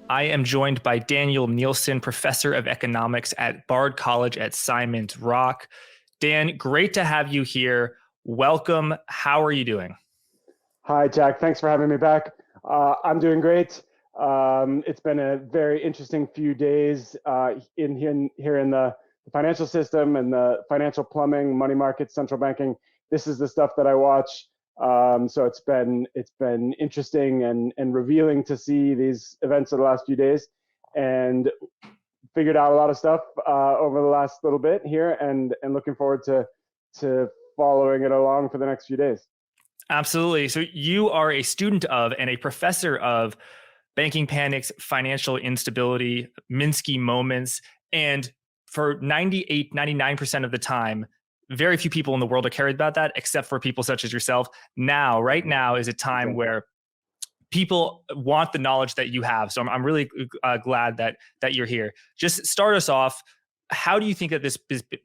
I am joined by Daniel Neilson, professor of economics at Bard College at Simon's Rock. Dan, great to have you here. Welcome. How are you doing? Hi, Jack. Thanks for having me back. I'm doing great. It's been a very interesting few days here in the financial system and the financial plumbing, money markets, central banking. This is the stuff that I watch. So it's been interesting and revealing to see these events of the last few days, and figured out a lot of stuff over the last little bit here, and looking forward to following it along for the next few days. Absolutely. So you are a student of and a professor of banking panics, financial instability, Minsky moments, and for 98, 99% of the time, very few people in the world are cared about that, except for people such as yourself. Now, right now is a time where people want the knowledge that you have. So I'm really glad that you're here. Just start us off. How do you think that this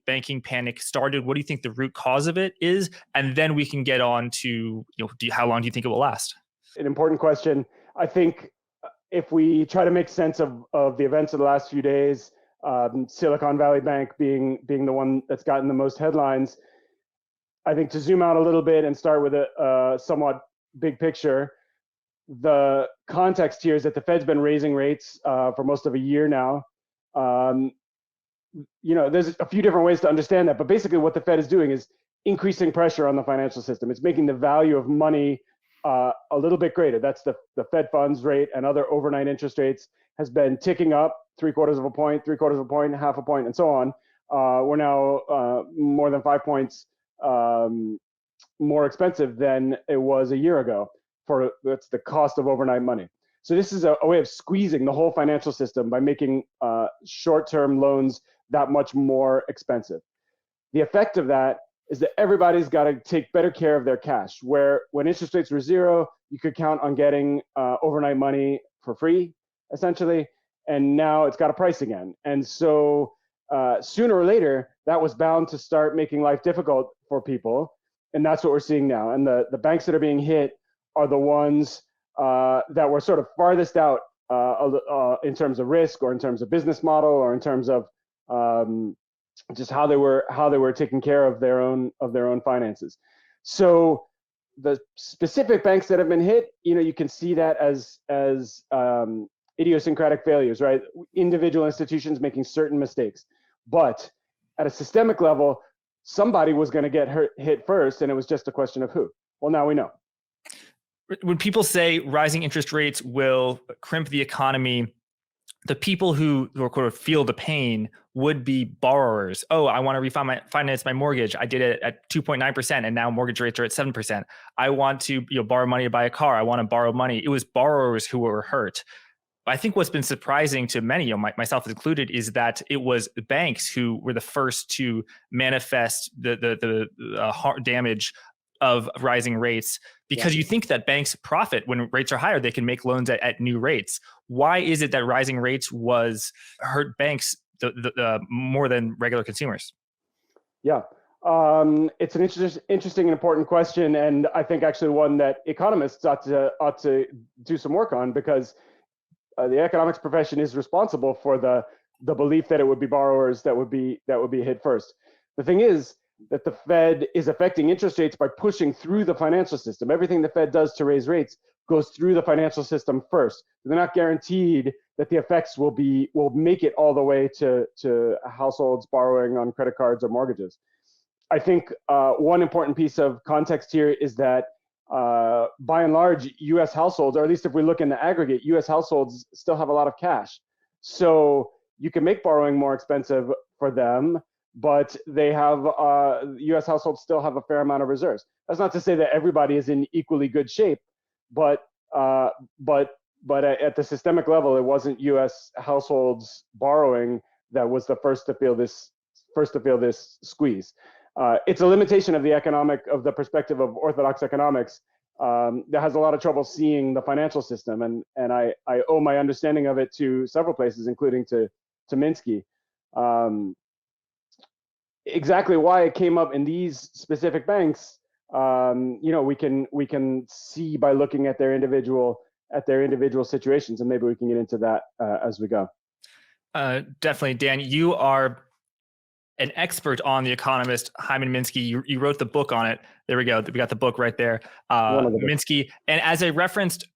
banking panic started? What do you think the root cause of it is? And then we can get on to, how long do you think it will last? An important question. I think if we try to make sense of the events of the last few days, Silicon Valley Bank being the one that's gotten the most headlines, I think to zoom out a little bit and start with a somewhat big picture, the context here is that the Fed's been raising rates for most of a year now. There's a few different ways to understand that, but basically what the Fed is doing is increasing pressure on the financial system. It's making the value of money a little bit greater. That's the Fed funds rate, and other overnight interest rates has been ticking up 3/4 of a point, 3/4 of a point, half a point, and so on. We're now more than 5 points more expensive than it was a year ago. That's the cost of overnight money. So this is a way of squeezing the whole financial system by making short-term loans that much more expensive. The effect of that is that everybody's got to take better care of their cash. Where when interest rates were zero, you could count on getting overnight money for free, essentially, and now it's got a price again. And so sooner or later, that was bound to start making life difficult for people, and that's what we're seeing now. And the banks that are being hit are the ones that were sort of farthest out in terms of risk, or in terms of business model, or in terms of just how they were taking care of their own finances. So the specific banks that have been hit, you can see that as idiosyncratic failures, right? Individual institutions making certain mistakes, but at a systemic level, somebody was going to get hit first, and it was just a question of who. Well, now we know. When people say rising interest rates will crimp the economy, the people who quote feel the pain would be borrowers. Oh, I want to refinance my mortgage. I did it at 2.9%, and now mortgage rates are at 7%. I want to borrow money to buy a car. I want to borrow money. It was borrowers who were hurt. I think what's been surprising to many, myself included, is that it was banks who were the first to manifest the damage of rising rates, because you think that banks profit when rates are higher. They can make loans at new rates. Why is it that rising rates was hurt banks more than regular consumers? Yeah, it's an interesting and important question, and I think actually one that economists ought to do some work on, because the economics profession is responsible for the belief that it would be borrowers that would be hit first. The thing is that the Fed is affecting interest rates by pushing through the financial system. Everything the Fed does to raise rates goes through the financial system first. They're not guaranteed that the effects will make it all the way to households borrowing on credit cards or mortgages. I think one important piece of context here is that by and large, U.S. households, or at least if we look in the aggregate, U.S. households still have a lot of cash. So you can make borrowing more expensive for them, but they have U.S. households still have a fair amount of reserves. That's not to say that everybody is in equally good shape, but at the systemic level, it wasn't U.S. households borrowing that was the first to feel this squeeze. It's a limitation of the perspective of orthodox economics that has a lot of trouble seeing the financial system, and I owe my understanding of it to several places, including to Minsky. Exactly why it came up in these specific banks, we can see by looking at their individual at their individual situations, and maybe we can get into that as we go. Definitely, Dan. You are an expert on The Economist, Hyman Minsky. You wrote the book on it. There we go. We got the book right there. Minsky. And as I referenced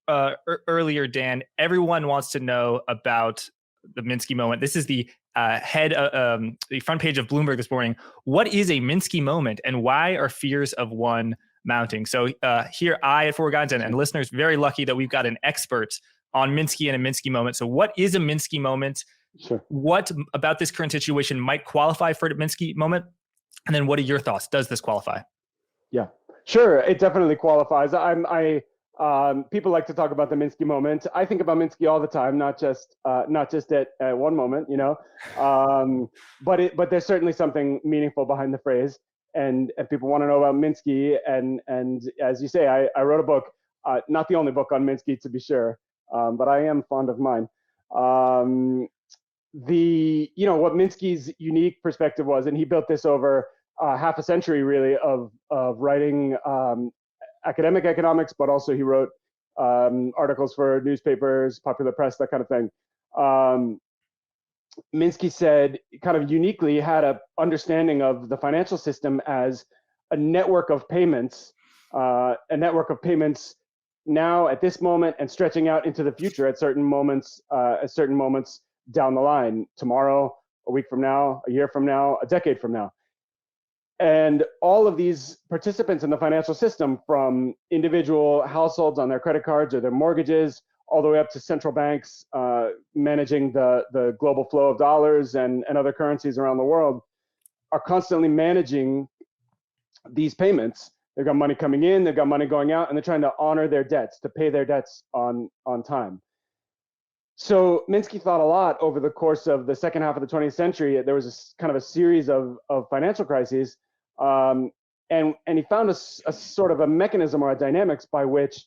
earlier, Dan, everyone wants to know about the Minsky moment. This is the the front page of Bloomberg this morning. What is a Minsky moment, and why are fears of one mounting? So here, I at Four Guys and listeners, very lucky that we've got an expert on Minsky and a Minsky moment. So what is a Minsky moment? Sure. What about this current situation might qualify for a Minsky moment? And then what are your thoughts? Does this qualify? Yeah, sure. It definitely qualifies. People like to talk about the Minsky moment. I think about Minsky all the time, not just at one moment, but there's certainly something meaningful behind the phrase, and people want to know about Minsky. And as you say, I wrote a book, not the only book on Minsky to be sure, but I am fond of mine. What Minsky's unique perspective was, and he built this over half a century really of writing academic economics, but also he wrote articles for newspapers, popular press, that kind of thing. Minsky said, kind of uniquely, had a understanding of the financial system as a network of payments now at this moment and stretching out into the future at certain moments down the line, tomorrow, a week from now, a year from now, a decade from now. And all of these participants in the financial system, from individual households on their credit cards or their mortgages, all the way up to central banks managing the global flow of dollars and other currencies around the world, are constantly managing these payments. They've got money coming in, they've got money going out, and they're trying to honor their debts, to pay their debts on time. So Minsky thought a lot over the course of the second half of the 20th century. There was kind of a series of financial crises, and he found a sort of a mechanism or a dynamics by which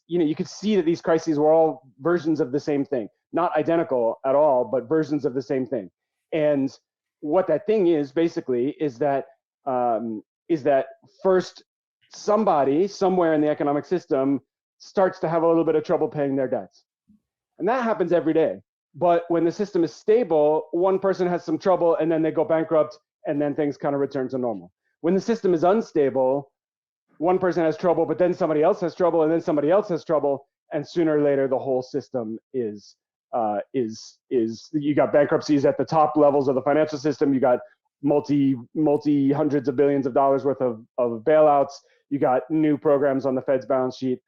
you could see that these crises were all versions of the same thing, not identical at all, but versions of the same thing. And what that thing is basically is that first somebody somewhere in the economic system starts to have a little bit of trouble paying their debts. And that happens every day. But when the system is stable, one person has some trouble and then they go bankrupt, and then things kind of return to normal. When the system is unstable, one person has trouble, but then somebody else has trouble, and then somebody else has trouble, and sooner or later the whole system is you got bankruptcies at the top levels of the financial system, you got multi hundreds of billions of dollars worth of bailouts, you got new programs on the Fed's balance sheet,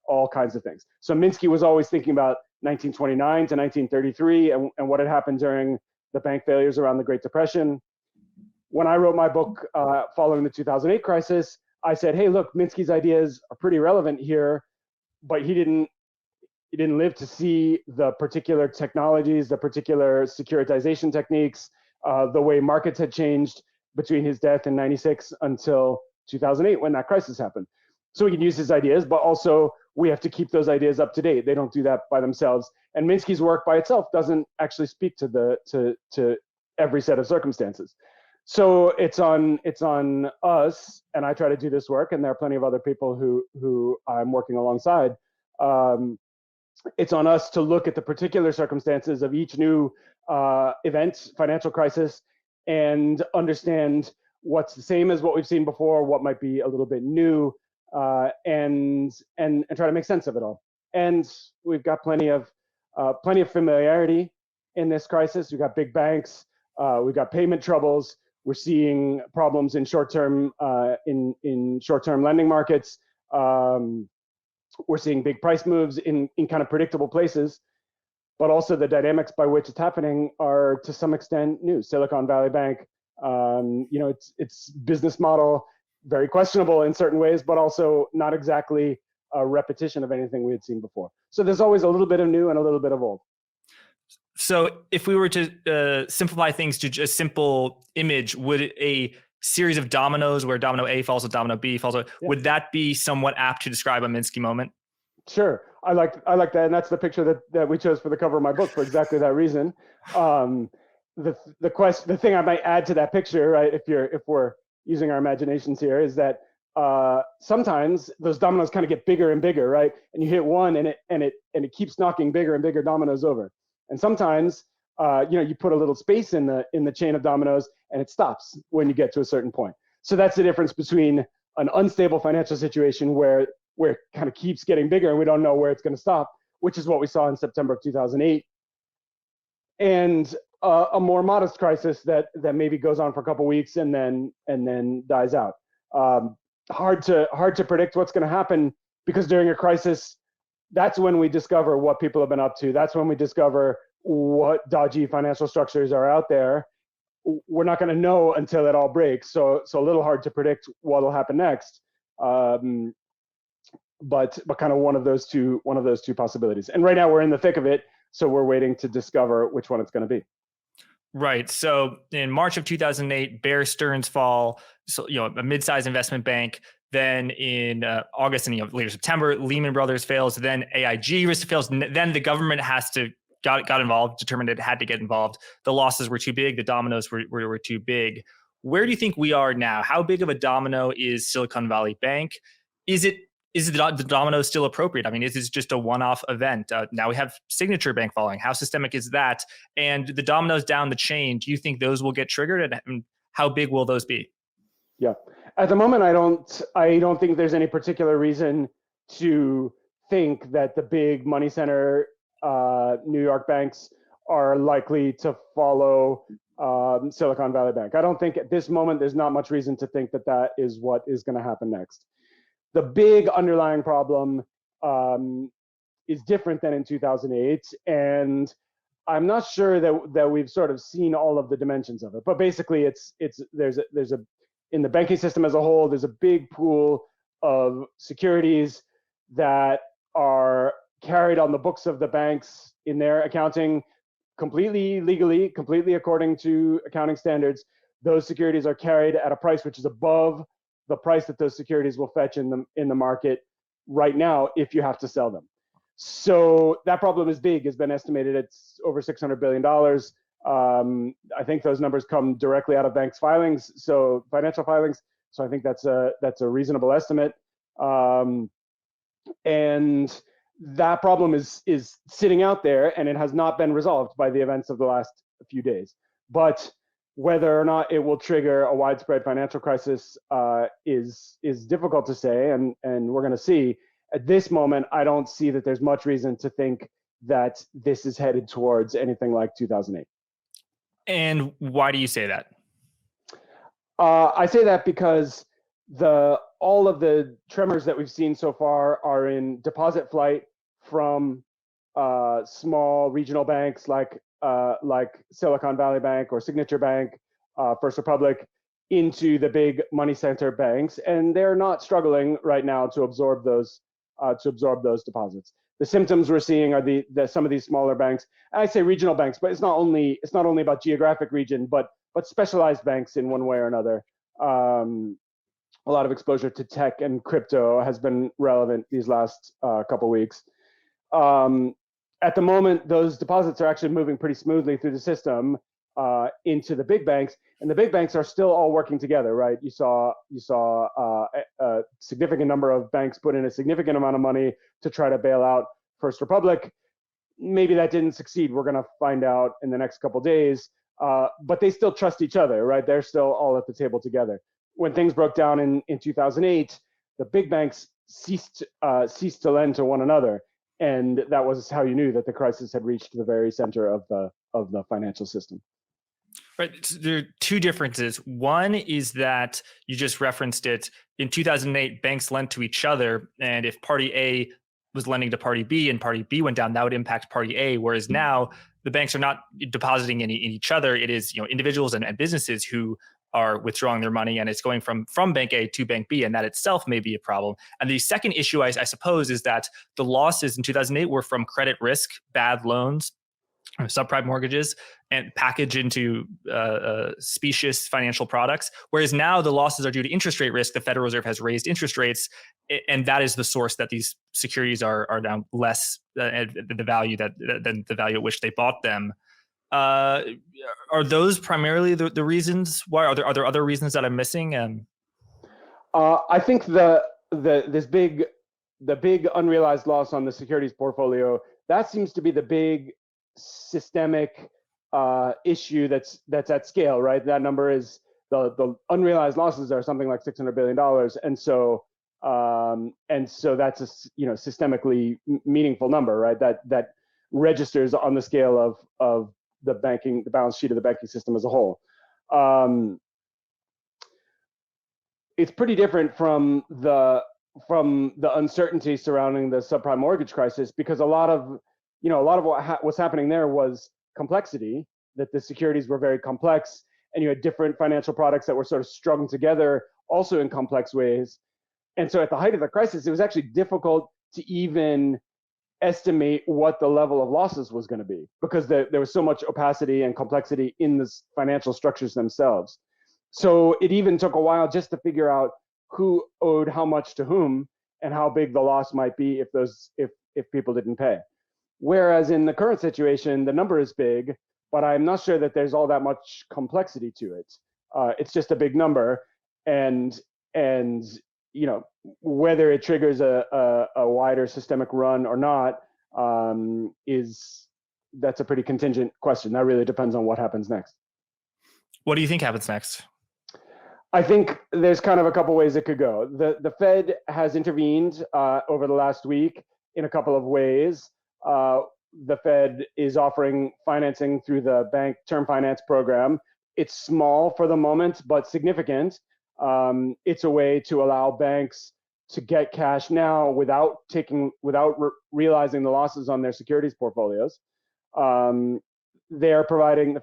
all kinds of things. So Minsky was always thinking about 1929 to 1933 and what had happened during the bank failures around the Great Depression. When I wrote my book following the 2008 crisis, I said, hey, look, Minsky's ideas are pretty relevant here, but he didn't live to see the particular technologies, the particular securitization techniques, the way markets had changed between his death in 96 until 2008 when that crisis happened. So we can use his ideas, but also we have to keep those ideas up to date. They don't do that by themselves. And Minsky's work by itself doesn't actually speak to every set of circumstances. So it's on us, and I try to do this work, and there are plenty of other people who I'm working alongside. It's on us to look at the particular circumstances of each new event, financial crisis, and understand what's the same as what we've seen before, what might be a little bit new, and try to make sense of it all. And we've got plenty of familiarity in this crisis. We've got big banks, we've got payment troubles. We're seeing problems in short-term short-term lending markets. We're seeing big price moves in kind of predictable places, but also the dynamics by which it's happening are to some extent new. Silicon Valley Bank, its business model, very questionable in certain ways, but also not exactly a repetition of anything we had seen before. So there's always a little bit of new and a little bit of old. So if we were to simplify things to just a simple image, would a series of dominoes where domino A falls with domino B falls with, would that be somewhat apt to describe a Minsky moment? Sure. I like that. And that's the picture that we chose for the cover of my book for exactly that reason. The thing I might add to that picture, right, if we're using our imaginations here, is that sometimes those dominoes kind of get bigger and bigger, right? And you hit one, and it keeps knocking bigger and bigger dominoes over. And sometimes, you put a little space in the chain of dominoes, and it stops when you get to a certain point. So that's the difference between an unstable financial situation where it kind of keeps getting bigger and we don't know where it's going to stop, which is what we saw in September of 2008, and a more modest crisis that maybe goes on for a couple weeks and then dies out. Hard to predict what's going to happen, because during a crisis, that's when we discover what people have been up to. That's when we discover what dodgy financial structures are out there. We're not going to know until it all breaks. So a little hard to predict what will happen next. But kind of one of those two possibilities. And right now we're in the thick of it, so we're waiting to discover which one it's going to be. Right. So in March of 2008, Bear Stearns fall, so a mid-sized investment bank. Then in August and later September, Lehman Brothers fails. Then AIG risk fails. Then the government got involved, determined it had to get involved. The losses were too big. The dominoes were too big. Where do you think we are now? How big of a domino is Silicon Valley Bank? Is the domino still appropriate? I mean, is this just a one-off event? Now we have Signature Bank falling. How systemic is that? And the dominoes down the chain, do you think those will get triggered? And how big will those be? Yeah. At the moment, I don't think there's any particular reason to think that the big money center New York banks are likely to follow Silicon Valley Bank. I don't think at this moment there's not much reason to think that is what is going to happen next. The big underlying problem is different than in 2008, and I'm not sure that we've sort of seen all of the dimensions of it. But basically, there's a in the banking system as a whole, there's a big pool of securities that are carried on the books of the banks in their accounting, completely legally, completely according to accounting standards. Those securities are carried at a price which is above the price that those securities will fetch in the market right now if you have to sell them. So that problem is big. It's been estimated it's over $600 billion. I think those numbers come directly out of banks' filings, so financial filings. So I think that's a reasonable estimate. And that problem is sitting out there, and it has not been resolved by the events of the last few days. But whether or not it will trigger a widespread financial crisis is difficult to say, and we're going to see. At this moment, I don't see that there's much reason to think that this is headed towards anything like 2008. And why do you say that? I say that because all of the tremors that we've seen so far are in deposit flight from small regional banks like Silicon Valley Bank or Signature Bank, First Republic, into the big money center banks, and they're not struggling right now to absorb those deposits. The symptoms we're seeing are some of these smaller banks. I say regional banks, but it's not only about geographic region, but specialized banks in one way or another. A lot of exposure to tech and crypto has been relevant these last couple weeks. At the moment, those deposits are actually moving pretty smoothly through the system into the big banks, and the big banks are still all working together, right? You saw a significant number of banks put in a significant amount of money to try to bail out First Republic. Maybe that didn't succeed. We're going to find out in the next couple days. But they still trust each other, right? They're still all at the table together. When things broke down in 2008, the big banks ceased to lend to one another, and that was how you knew that the crisis had reached the very center of the financial system. Right. So there are two differences. One is that you just referenced it. In 2008, banks lent to each other, and if Party A was lending to Party B and Party B went down, that would impact Party A. Whereas now the banks are not depositing in each other. It is individuals and businesses who are withdrawing their money, and it's going from Bank A to Bank B, and that itself may be a problem. And the second issue, I suppose, is that the losses in 2008 were from credit risk, bad loans, subprime mortgages, and packaged into specious financial products. Whereas now the losses are due to interest rate risk. The Federal Reserve has raised interest rates, and that is the source that these securities are now less the value than the value at which they bought them. Are those primarily the reasons why? Are there other reasons that I'm missing? I think the big unrealized loss on the securities portfolio, that seems to be the big systemic issue that's at scale, right? That number is the unrealized losses are something like $600 billion, and so that's a systemically meaningful number, right? That registers on the scale of the balance sheet of the banking system as a whole. It's pretty different from the uncertainty surrounding the subprime mortgage crisis, because a lot of what was happening there was complexity, that the securities were very complex, and you had different financial products that were sort of strung together also in complex ways. And so at the height of the crisis, it was actually difficult to even estimate what the level of losses was going to be, because there was so much opacity and complexity in the financial structures themselves. So it even took a while just to figure out who owed how much to whom and how big the loss might be if people didn't pay. Whereas in the current situation, the number is big, but I'm not sure that there's all that much complexity to it. It's just a big number, and whether it triggers a wider systemic run or not that's a pretty contingent question. That really depends on what happens next. What do you think happens next? I think there's kind of a couple ways it could go. The Fed has intervened over the last week in a couple of ways. The Fed is offering financing through the bank term finance program. It's small for the moment, but significant. It's a way to allow banks to get cash now without realizing the losses on their securities portfolios. The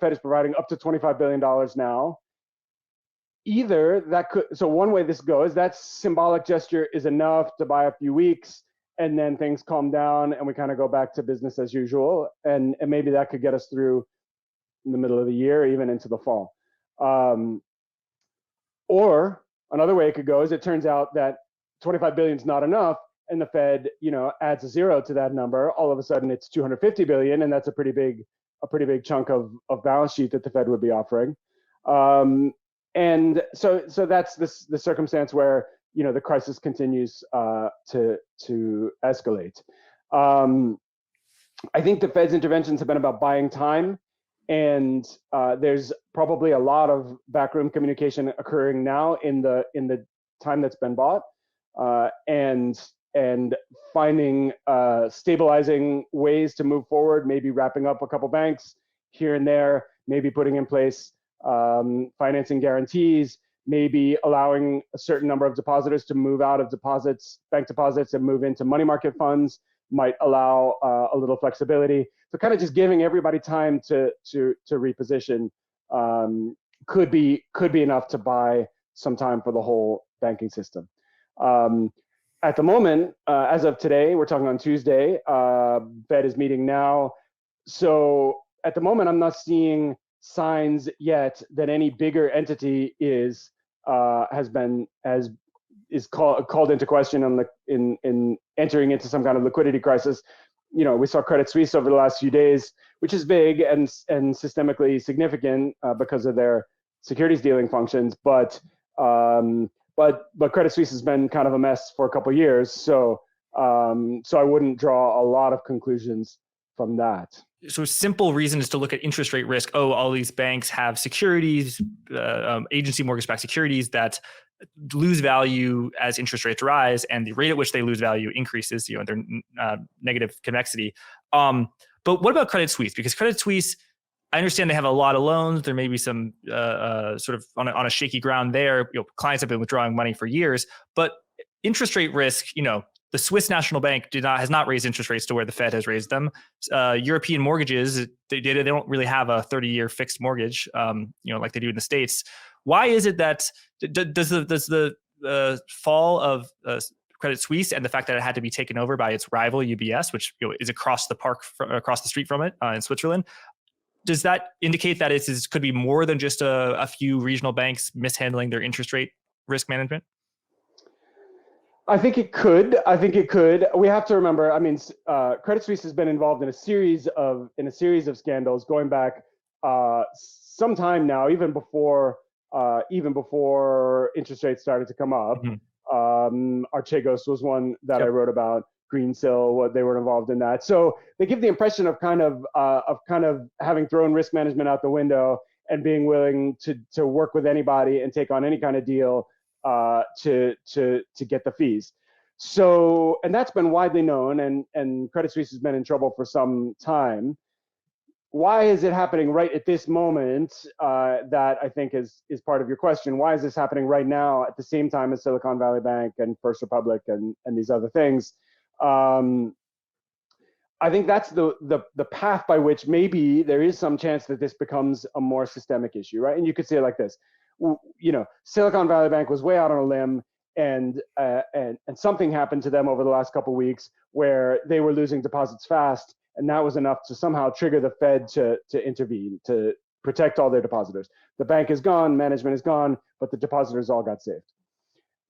Fed is providing up to $25 billion now. So one way this goes, that symbolic gesture is enough to buy a few weeks, and then things calm down and we kind of go back to business as usual. And maybe that could get us through in the middle of the year, even into the fall. Or another way it could go is it turns out that 25 billion is not enough, and the Fed, adds a zero to that number. All of a sudden, it's 250 billion, and that's a pretty big chunk of balance sheet that the Fed would be offering. And so that's the circumstance where the crisis continues to escalate. I think the Fed's interventions have been about buying time, and there's probably a lot of backroom communication occurring now in the time that's been bought, and finding stabilizing ways to move forward, maybe wrapping up a couple banks here and there, maybe putting in place financing guarantees, maybe allowing a certain number of depositors to move out of bank deposits and move into money market funds might allow a little flexibility. So kind of just giving everybody time to reposition could be enough to buy some time for the whole banking system. At the moment, as of today, we're talking on Tuesday, Fed is meeting now. So at the moment, I'm not seeing signs yet that any bigger entity is called into question in entering into some kind of liquidity crisis. We saw Credit Suisse over the last few days, which is big and systemically significant because of their securities dealing functions, but Credit Suisse has been kind of a mess for a couple of years, so I wouldn't draw a lot of conclusions from that. So simple reason is to look at interest rate risk. Oh, all these banks have securities, agency mortgage-backed securities that lose value as interest rates rise, and the rate at which they lose value increases. Their negative convexity. But what about Credit Suisse? Because Credit Suisse, I understand they have a lot of loans. There may be some sort of on a shaky ground there. Clients have been withdrawing money for years, but interest rate risk, the Swiss National Bank has not raised interest rates to where the Fed has raised them. European mortgages, they don't really have a 30-year fixed mortgage, like they do in the States. Why is it that does the fall of Credit Suisse and the fact that it had to be taken over by its rival UBS, which is across the street from it in Switzerland, does that indicate that it could be more than just a few regional banks mishandling their interest rate risk management? I think it could. We have to remember. Credit Suisse has been involved in a series of scandals going back some time now, even before even before interest rates started to come up. Archegos was one that I wrote about. Greensill, what they were involved in that. So they give the impression of kind of having thrown risk management out the window and being willing to work with anybody and take on any kind of deal to get the fees. So, and that's been widely known, and Credit Suisse has been in trouble for some time. Why is it happening right at this moment? That I think is part of your question. Why is this happening right now at the same time as Silicon Valley Bank and First Republic and these other things? I think that's the path by which maybe there is some chance that this becomes a more systemic issue, right? And you could say it like this: Silicon Valley Bank was way out on a limb, and something happened to them over the last couple of weeks where they were losing deposits fast, and that was enough to somehow trigger the Fed to intervene to protect all their depositors. The bank is gone, management is gone, but the depositors all got saved.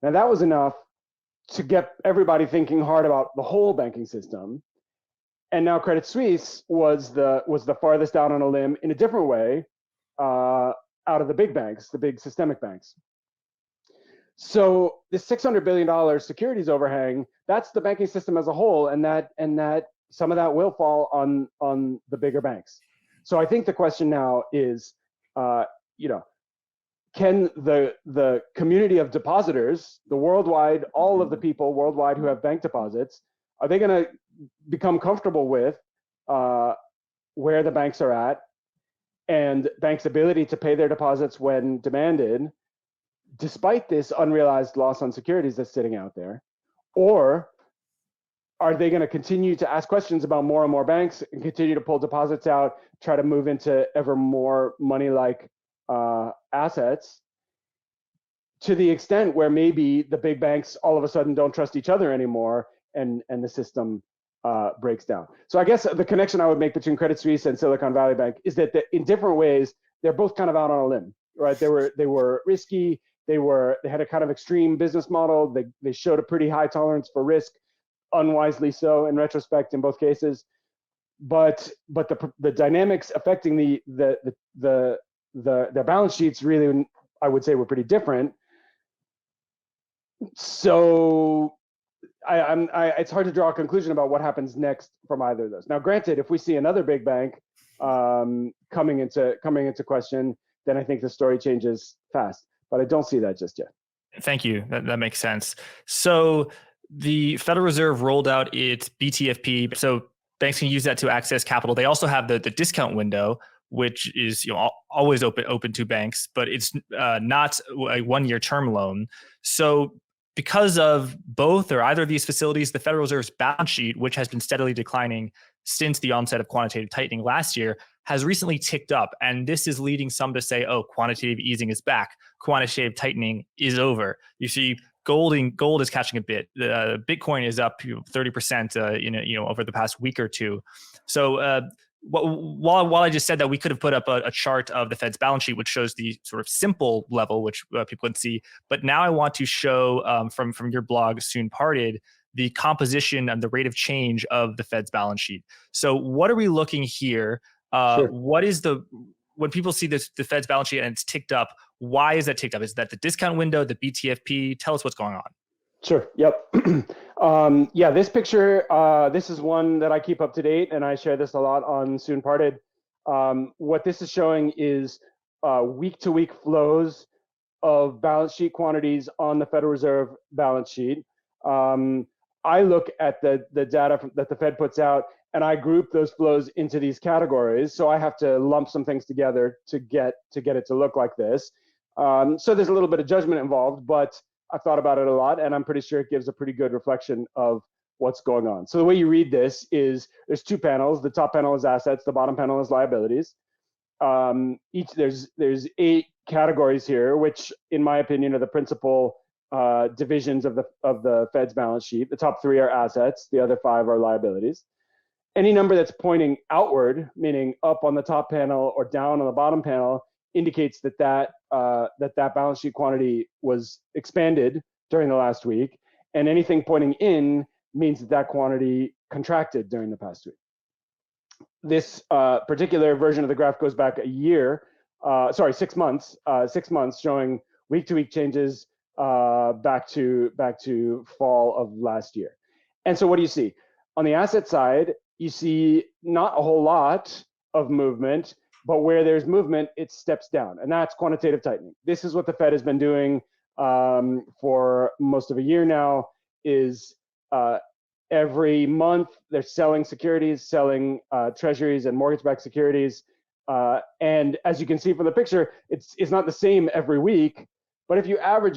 Now that was enough to get everybody thinking hard about the whole banking system. And now Credit Suisse was the farthest out on a limb in a different way, out of the big banks, the big systemic banks. So this $600 billion securities overhang, that's the banking system as a whole, and that some of that will fall on the bigger banks. So I think the question now is, can the community of depositors, the worldwide, all of the people worldwide who have bank deposits, are they going to become comfortable with where the banks are at and banks' ability to pay their deposits when demanded, despite this unrealized loss on securities that's sitting out there? Or are they going to continue to ask questions about more and more banks and continue to pull deposits out, try to move into ever more money-like assets, to the extent where maybe the big banks all of a sudden don't trust each other anymore and the system breaks down? So I guess the connection I would make between Credit Suisse and Silicon Valley Bank is that in different ways, they're both kind of out on a limb, right? They were risky. They had a kind of extreme business model. They showed a pretty high tolerance for risk, unwisely so in retrospect in both cases. But the dynamics affecting their balance sheets really, I would say, were pretty different. So it's hard to draw a conclusion about what happens next from either of those. Now, granted, if we see another big bank coming into question, then I think the story changes fast. But I don't see that just yet. Thank you. That makes sense. So the Federal Reserve rolled out its BTFP, so banks can use that to access capital. They also have the discount window, which is always open to banks, but it's not a one-year term loan. So because of both or either of these facilities, the Federal Reserve's balance sheet, which has been steadily declining since the onset of quantitative tightening last year, has recently ticked up. And this is leading some to say, oh, quantitative easing is back. Quantitative tightening is over. You see gold is catching a bit. Bitcoin is up 30% over the past week or two. So while I just said that we could have put up a chart of the Fed's balance sheet, which shows the sort of simple level, which people can see. But now I want to show from your blog, Soon Parted, the composition and the rate of change of the Fed's balance sheet. So what are we looking here? Sure. What is when people see the Fed's balance sheet and it's ticked up, why is that ticked up? Is that the discount window, the BTFP? Tell us what's going on. Sure. Yep. Yeah, this picture, this is one that I keep up to date, and I share this a lot on Soon Parted. What this is showing is week-to-week flows of balance sheet quantities on the Federal Reserve balance sheet. I look at the data that the Fed puts out, and I group those flows into these categories. So I have to lump some things together to get it to look like this. So there's a little bit of judgment involved, but I've thought about it a lot, and I'm pretty sure it gives a pretty good reflection of what's going on. So the way you read this is there's two panels. The top panel is assets. The bottom panel is liabilities. There's 8 categories here, which, in my opinion, are the principal divisions of the Fed's balance sheet. The top 3 are assets. The other 5 are liabilities. Any number that's pointing outward, meaning up on the top panel or down on the bottom panel, indicates that balance sheet quantity was expanded during the last week, and anything pointing in means that quantity contracted during the past week. This particular version of the graph goes back a year, 6 months, 6 months showing week-to-week changes back to fall of last year. And so what do you see? On the asset side, you see not a whole lot of movement, but where there's movement, it steps down. And that's quantitative tightening. This is what the Fed has been doing for most of a year now, is every month they're selling securities, selling treasuries and mortgage-backed securities. And as you can see from the picture, it's not the same every week. But if you average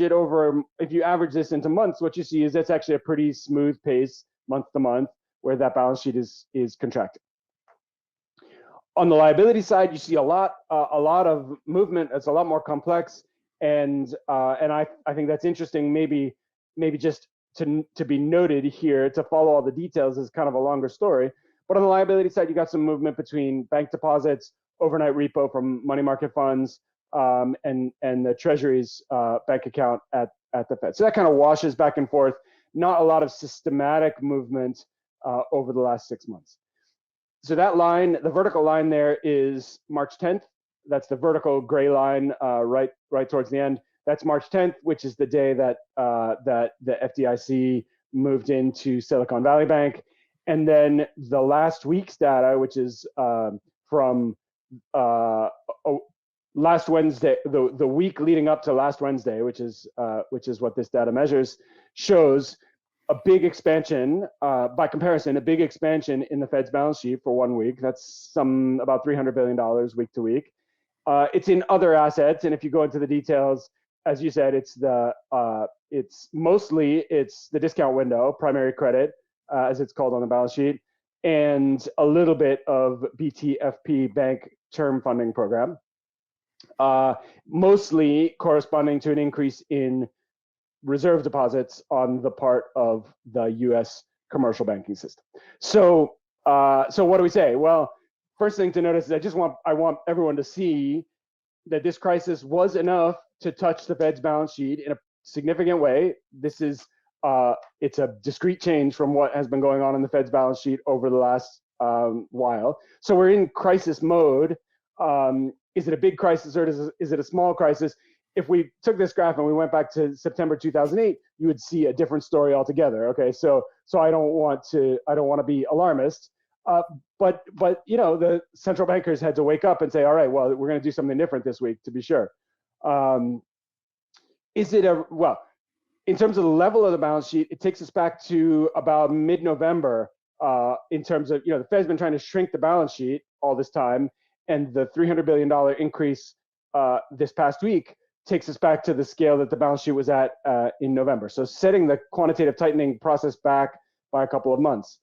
this into months, what you see is that's actually a pretty smooth pace month to month where that balance sheet is contracting. On the liability side, you see a lot of movement. It's a lot more complex, and I think that's interesting. Maybe just to be noted here, to follow all the details is kind of a longer story. But on the liability side, you got some movement between bank deposits, overnight repo from money market funds, and the Treasury's bank account at the Fed. So that kind of washes back and forth. Not a lot of systematic movement over the last 6 months. So that line, the vertical line there is March 10th. That's the vertical gray line right towards the end. That's March 10th, which is the day that that the FDIC moved into Silicon Valley Bank. And then the last week's data, which is from last Wednesday, the week leading up to last Wednesday, which is what this data measures, shows a big expansion, by comparison, a big expansion in the Fed's balance sheet for 1 week. That's about $300 billion week to week. It's in other assets, and if you go into the details, as you said, it's mostly the discount window, primary credit, as it's called on the balance sheet, and a little bit of BTFP, bank term funding program, mostly corresponding to an increase in reserve deposits on the part of the U.S. commercial banking system. So what do we say? Well, first thing to notice is I want everyone to see that this crisis was enough to touch the Fed's balance sheet in a significant way. This is it's a discrete change from what has been going on in the Fed's balance sheet over the last while. So we're in crisis mode. Is it a big crisis or is it a small crisis? If we took this graph and we went back to September 2008, you would see a different story altogether. Okay, so I don't want to be alarmist, but the central bankers had to wake up and say, all right, well, we're going to do something different this week to be sure. In terms of the level of the balance sheet, it takes us back to about mid-November. In terms of the Fed's been trying to shrink the balance sheet all this time, and the $300 billion increase this past week takes us back to the scale that the balance sheet was at in November. So setting the quantitative tightening process back by a couple of months.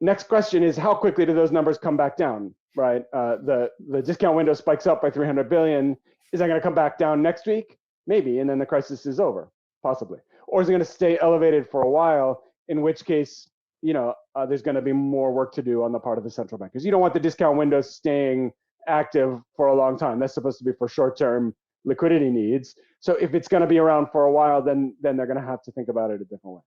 Next question is, how quickly do those numbers come back down, right? The discount window spikes up by 300 billion. Is that going to come back down next week? Maybe, and then the crisis is over, possibly. Or is it going to stay elevated for a while, in which case, there's going to be more work to do on the part of the central bankers. You don't want the discount window staying active for a long time. That's supposed to be for short-term liquidity needs. So if it's going to be around for a while, then they're going to have to think about it a different way.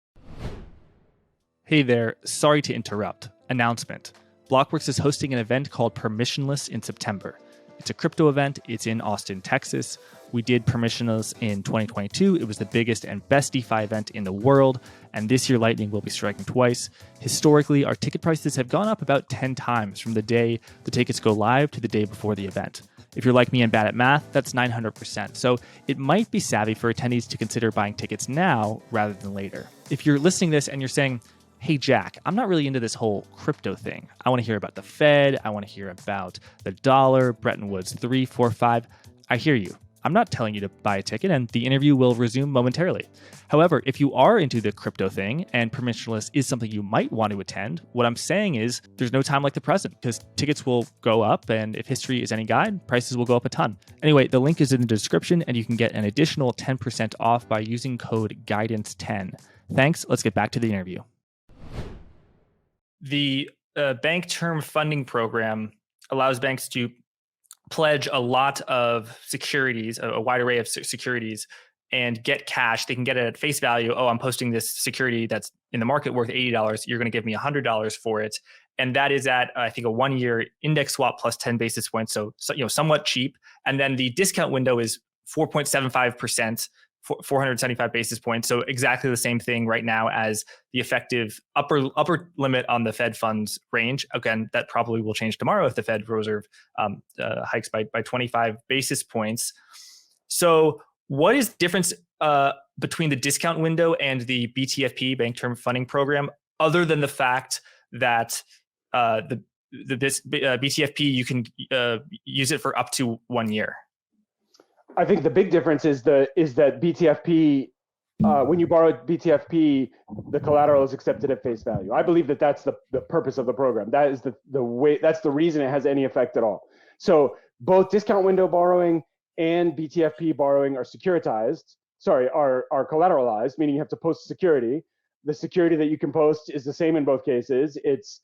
Hey there, sorry to interrupt. Announcement. Blockworks is hosting an event called Permissionless in September. It's a crypto event. It's in Austin, Texas. We did Permissionless in 2022. It was the biggest and best DeFi event in the world. And this year, Lightning will be striking twice. Historically, our ticket prices have gone up about 10 times from the day the tickets go live to the day before the event. If you're like me and bad at math, that's 900%. So it might be savvy for attendees to consider buying tickets now rather than later. If you're listening to this and you're saying, hey, Jack, I'm not really into this whole crypto thing. I want to hear about the Fed. I want to hear about the dollar, Bretton Woods 3, 4, 5. I hear you. I'm not telling you to buy a ticket, and the interview will resume momentarily. However, if you are into the crypto thing and Permissionless is something you might want to attend, what I'm saying is there's no time like the present, because tickets will go up, and if history is any guide, prices will go up a ton. Anyway, the link is in the description, and you can get an additional 10% off by using code GUIDANCE10. Thanks. Let's get back to the interview. The bank term funding program allows banks to pledge a lot of securities, a wide array of securities, and get cash. They can get it at face value. Oh, I'm posting this security that's in the market worth $80. You're going to give me $100 for it. And that is at, I think, a 1-year index swap plus 10 basis points. So, somewhat cheap. And then the discount window is 4.75%, 475 basis points. So exactly the same thing right now as the effective upper limit on the Fed funds range. Again, that probably will change tomorrow if the Fed Reserve hikes by 25 basis points. So what is the difference between the discount window and the BTFP, Bank Term Funding Program, other than the fact that this BTFP, you can use it for up to 1 year? I think the big difference is that BTFP, when you borrow BTFP, the collateral is accepted at face value. I believe that that's the purpose of the program. That is the way. That's the reason it has any effect at all. So both discount window borrowing and BTFP borrowing are securitized. Sorry, are collateralized, meaning you have to post security. The security that you can post is the same in both cases. It's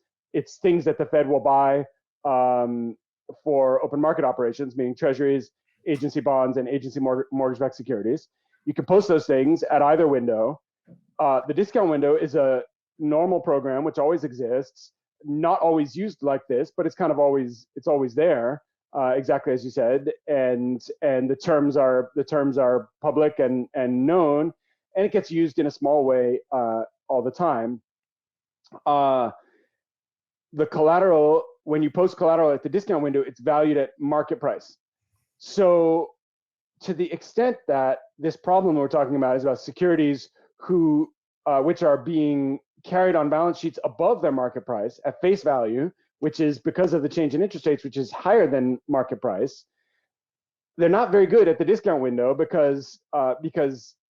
things that the Fed will buy for open market operations, meaning treasuries, agency bonds, and agency mortgage-backed securities. You can post those things at either window. The discount window is a normal program which always exists, not always used like this, but it's kind of always there, exactly as you said. And the terms are public and known, and it gets used in a small way all the time. The collateral, when you post collateral at the discount window, it's valued at market price. So to the extent that this problem we're talking about is about securities which are being carried on balance sheets above their market price at face value, which is because of the change in interest rates, which is higher than market price, they're not very good at the discount window because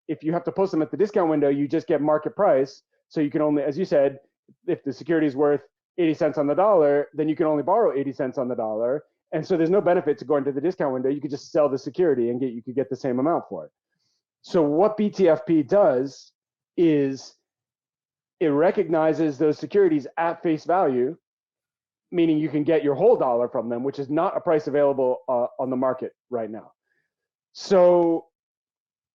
if you have to post them at the discount window, you just get market price. So you can only, as you said, if the security is worth 80 cents on the dollar, then you can only borrow 80 cents on the dollar. And so there's no benefit to going to the discount window. You could just sell the security and you could get the same amount for it. So what BTFP does is it recognizes those securities at face value, meaning you can get your whole dollar from them, which is not a price available on the market right now. So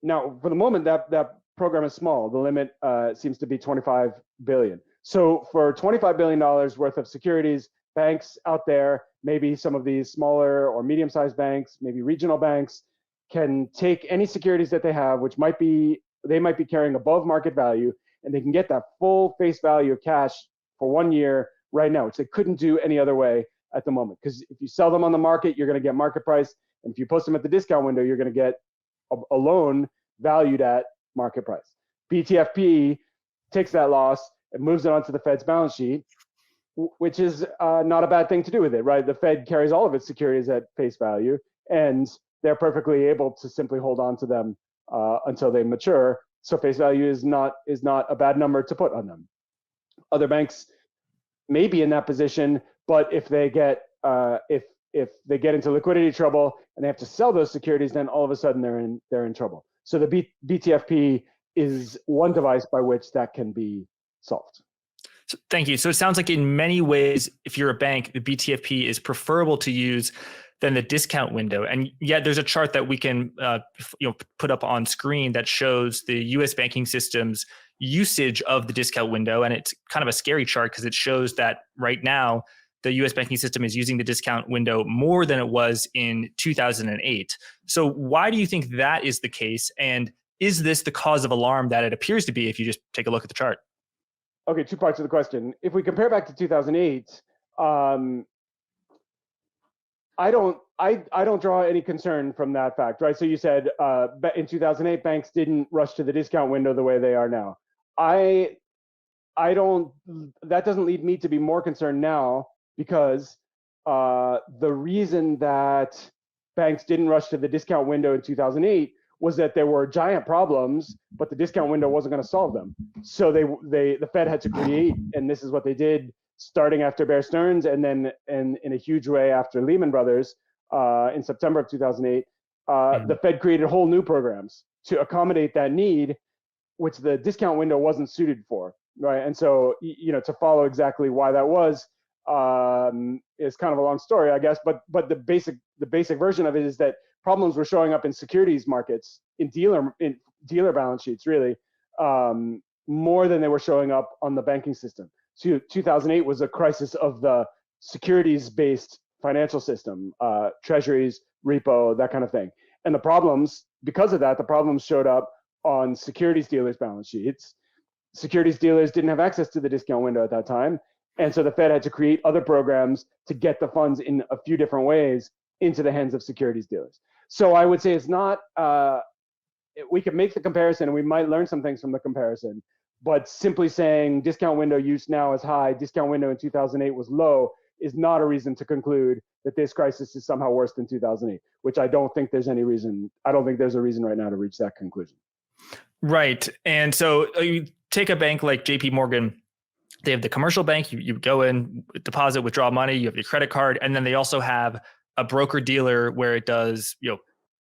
now for the moment, that program is small. The limit seems to be 25 billion. So for $25 billion worth of securities, banks out there, maybe some of these smaller or medium-sized banks, maybe regional banks, can take any securities that they have, which they might be carrying above market value, and they can get that full face value of cash for 1 year right now, which they couldn't do any other way at the moment. Because if you sell them on the market, you're going to get market price, and if you post them at the discount window, you're going to get a loan valued at market price. BTFP takes that loss and moves it onto the Fed's balance sheet, which is not a bad thing to do with it, right? The Fed carries all of its securities at face value, and they're perfectly able to simply hold on to them until they mature. So face value is not a bad number to put on them. Other banks may be in that position, but if they get if they get into liquidity trouble and they have to sell those securities, then all of a sudden they're in trouble. So the BTFP is one device by which that can be solved. So, thank you. So it sounds like in many ways, if you're a bank, the BTFP is preferable to use than the discount window. And yet there's a chart that we can put up on screen that shows the US banking system's usage of the discount window. And it's kind of a scary chart because it shows that right now, the US banking system is using the discount window more than it was in 2008. So why do you think that is the case? And is this the cause of alarm that it appears to be if you just take a look at the chart? Okay, two parts of the question. If we compare back to 2008, I don't draw any concern from that fact, right? So you said in 2008, banks didn't rush to the discount window the way they are now. That doesn't lead me to be more concerned now, because the reason that banks didn't rush to the discount window in 2008 was that there were giant problems, but the discount window wasn't going to solve them. So the Fed had to create, and this is what they did, starting after Bear Stearns and then in a huge way after Lehman Brothers in September of 2008, the Fed created whole new programs to accommodate that need, which the discount window wasn't suited for, right? And so, to follow exactly why that was is kind of a long story, I guess. But the basic version of it is that problems were showing up in securities markets, in dealer balance sheets, really, more than they were showing up on the banking system. So 2008 was a crisis of the securities-based financial system, treasuries, repo, that kind of thing. And the problems, because of that, the problems showed up on securities dealers' balance sheets. Securities dealers didn't have access to the discount window at that time. And so the Fed had to create other programs to get the funds in a few different ways into the hands of securities dealers. So I would say it's not, we can make the comparison and we might learn some things from the comparison, but simply saying discount window use now is high, discount window in 2008 was low, is not a reason to conclude that this crisis is somehow worse than 2008, which I don't think there's any reason. I don't think there's a reason right now to reach that conclusion. Right. And so you take a bank like JP Morgan, they have the commercial bank, you go in, deposit, withdraw money, you have your credit card, and then they also have a broker dealer where it does,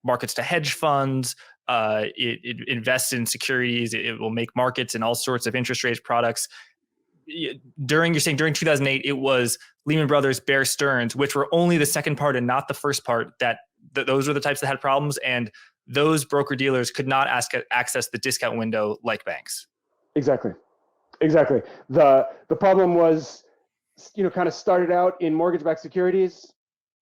markets to hedge funds, it invests in securities, it will make markets and all sorts of interest rates products. You're saying during 2008, it was Lehman Brothers, Bear Stearns, which were only the second part and not the first part, that those were the types that had problems, and those broker dealers could not access the discount window like banks. Exactly. The problem was, kind of started out in mortgage-backed securities,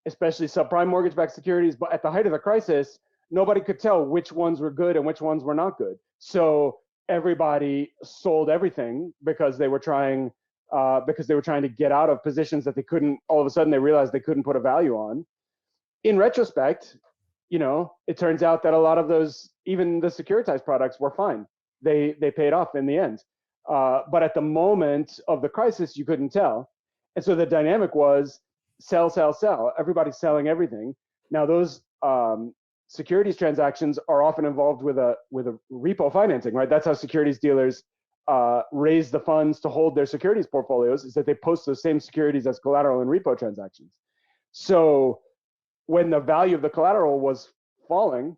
especially subprime mortgage-backed securities, but at the height of the crisis, nobody could tell which ones were good and which ones were not good. So everybody sold everything because they were trying to get out of positions that they couldn't. All of a sudden, they realized they couldn't put a value on. In retrospect, it turns out that a lot of those, even the securitized products, were fine. They paid off in the end. But at the moment of the crisis, you couldn't tell. And so the dynamic was sell, sell, sell. Everybody's selling everything. Now those securities transactions are often involved with a repo financing, right? That's how securities dealers raise the funds to hold their securities portfolios, is that they post those same securities as collateral in repo transactions. So when the value of the collateral was falling,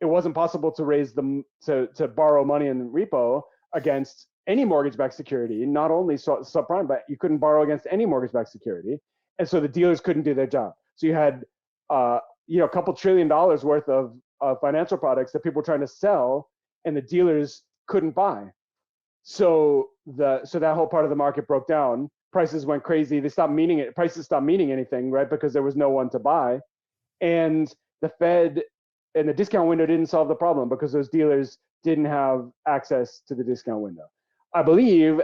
it wasn't possible to raise them to borrow money in repo against any mortgage-backed security, not only subprime, but you couldn't borrow against any mortgage-backed security. And so the dealers couldn't do their job. So you had a couple $1 trillion worth of financial products that people were trying to sell, and the dealers couldn't buy. So that whole part of the market broke down. Prices went crazy. They stopped meaning it. Prices stopped meaning anything, right? Because there was no one to buy. And the Fed and the discount window didn't solve the problem because those dealers didn't have access to the discount window. I believe,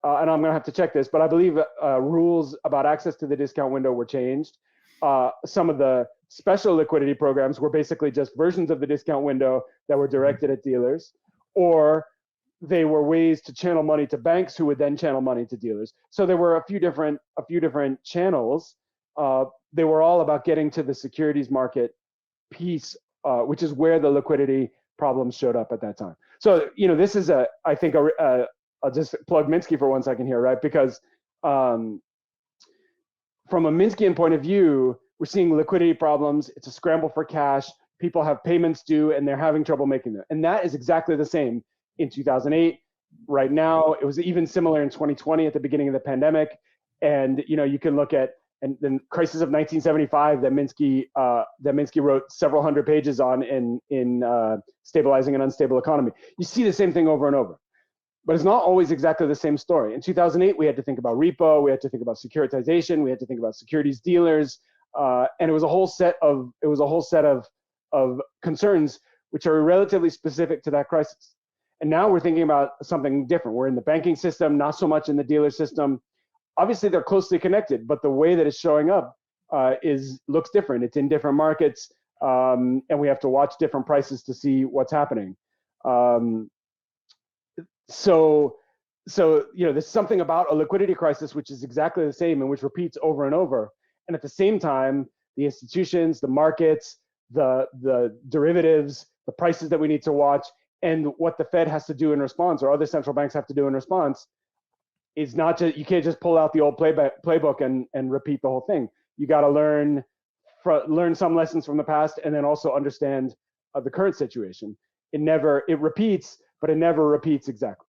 and I'm going to have to check this, but I believe rules about access to the discount window were changed. Some of the special liquidity programs were basically just versions of the discount window that were directed at dealers, or they were ways to channel money to banks who would then channel money to dealers. So there were a few different channels. They were all about getting to the securities market piece, which is where the liquidity problems showed up at that time. So, this is I think I'll just plug Minsky for 1 second here, right? Because from a Minskyan point of view, we're seeing liquidity problems. It's a scramble for cash. People have payments due and they're having trouble making them. And that is exactly the same in 2008. Right now, it was even similar in 2020 at the beginning of the pandemic. And, you can look at and the crisis of 1975 that Minsky wrote several hundred pages on in Stabilizing an Unstable Economy. You see the same thing over and over. But it's not always exactly the same story. In 2008, we had to think about repo, we had to think about securitization, we had to think about securities dealers, and it was a whole set of concerns which are relatively specific to that crisis. And now we're thinking about something different. We're in the banking system, not so much in the dealer system. Obviously, they're closely connected, but the way that it's showing up looks different. It's in different markets, and we have to watch different prices to see what's happening. So there's something about a liquidity crisis which is exactly the same and which repeats over and over. And at the same time, the institutions, the markets, the derivatives, the prices that we need to watch, and what the Fed has to do in response, or other central banks have to do in response, is not just, you can't just pull out the old playbook and repeat the whole thing. You got to learn some lessons from the past, and then also understand the current situation. It repeats, but it never repeats exactly.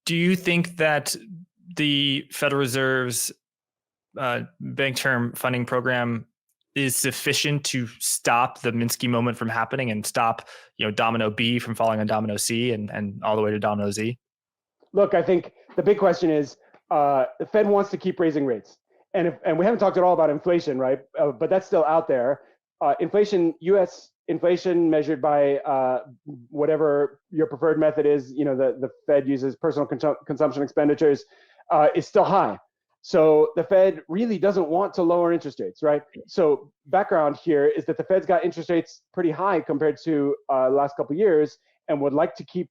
Do you think that the Federal Reserve's bank term funding program is sufficient to stop the Minsky moment from happening and stop, domino B from falling on domino C and all the way to domino Z? Look, I think the big question is the Fed wants to keep raising rates. And we haven't talked at all about inflation, right? But that's still out there. Inflation, U.S. inflation measured by whatever your preferred method is, the Fed uses personal consumption expenditures, is still high. So the Fed really doesn't want to lower interest rates, right? So background here is that the Fed's got interest rates pretty high compared to the last couple of years, and would like to keep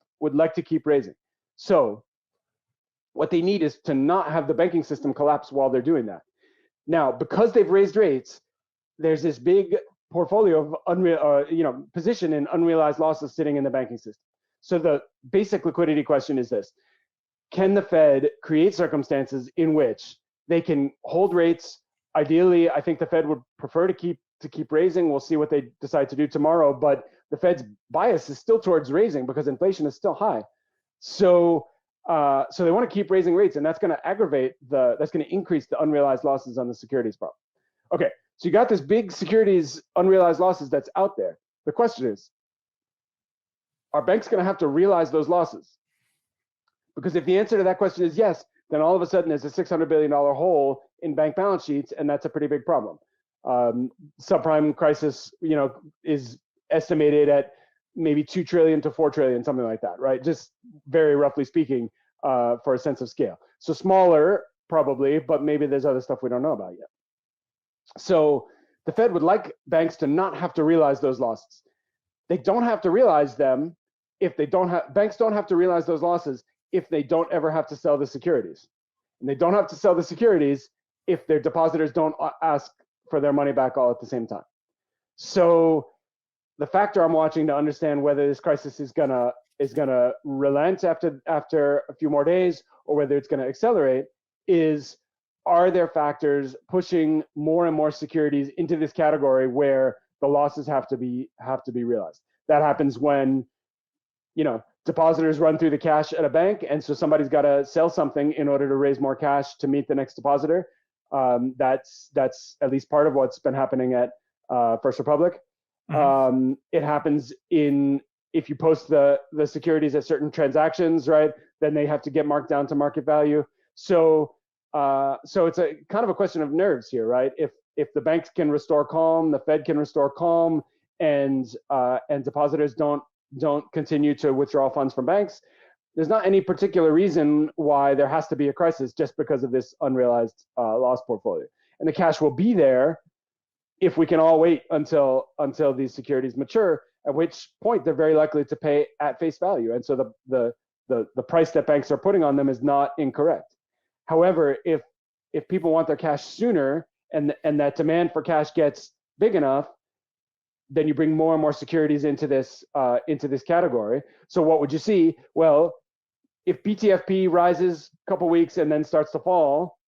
raising. So what they need is to not have the banking system collapse while they're doing that. Now, because they've raised rates, there's this big portfolio of position in unrealized losses sitting in the banking system. So the basic liquidity question is this: can the Fed create circumstances in which they can hold rates? Ideally, I think the Fed would prefer to keep raising. We'll see what they decide to do tomorrow, but the Fed's bias is still towards raising because inflation is still high. So they want to keep raising rates, and that's going to increase the unrealized losses on the securities problem. Okay, so you got this big securities unrealized losses that's out there. The question is, are banks going to have to realize those losses? Because if the answer to that question is yes, then all of a sudden there's a $600 billion hole in bank balance sheets, and that's a pretty big problem. Subprime crisis, is estimated at maybe 2 trillion to 4 trillion, something like that, right? Just very roughly speaking, for a sense of scale. So smaller, probably, but maybe there's other stuff we don't know about yet. So the Fed would like banks to not have to realize those losses. They don't have to realize them if they don't have, banks don't have to realize those losses if they don't ever have to sell the securities. And they don't have to sell the securities if their depositors don't ask for their money back all at the same time. So the factor I'm watching to understand whether this crisis is gonna relent after a few more days, or whether it's gonna accelerate, is, are there factors pushing more and more securities into this category where the losses have to be realized? That happens when, depositors run through the cash at a bank, and so somebody's got to sell something in order to raise more cash to meet the next depositor. That's at least part of what's been happening at First Republic. Mm-hmm. It happens if you post the securities at certain transactions, right? Then they have to get marked down to market value. So it's a kind of a question of nerves here, right? If the banks can restore calm, the Fed can restore calm, and depositors don't continue to withdraw funds from banks, there's not any particular reason why there has to be a crisis just because of this unrealized loss portfolio. And the cash will be there if we can all wait until these securities mature, at which point they're very likely to pay at face value. And so the price that banks are putting on them is not incorrect. However, if people want their cash sooner, and that demand for cash gets big enough, then you bring more and more securities into this category. So what would you see? Well, if BTFP rises a couple weeks and then starts to fall,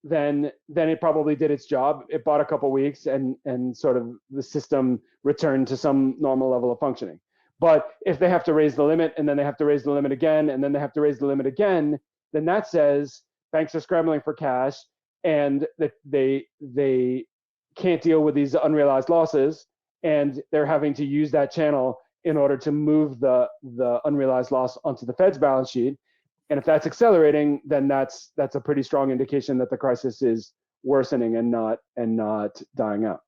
then it probably did its job. It bought a couple weeks, and sort of the system returned to some normal level of functioning. But if they have to raise the limit, and then they have to raise the limit again, and then they have to raise the limit again, then that says banks are scrambling for cash, and that they can't deal with these unrealized losses, and they're having to use that channel in order to move the unrealized loss onto the Fed's balance sheet. And if that's accelerating, then that's a pretty strong indication that the crisis is worsening and not dying out.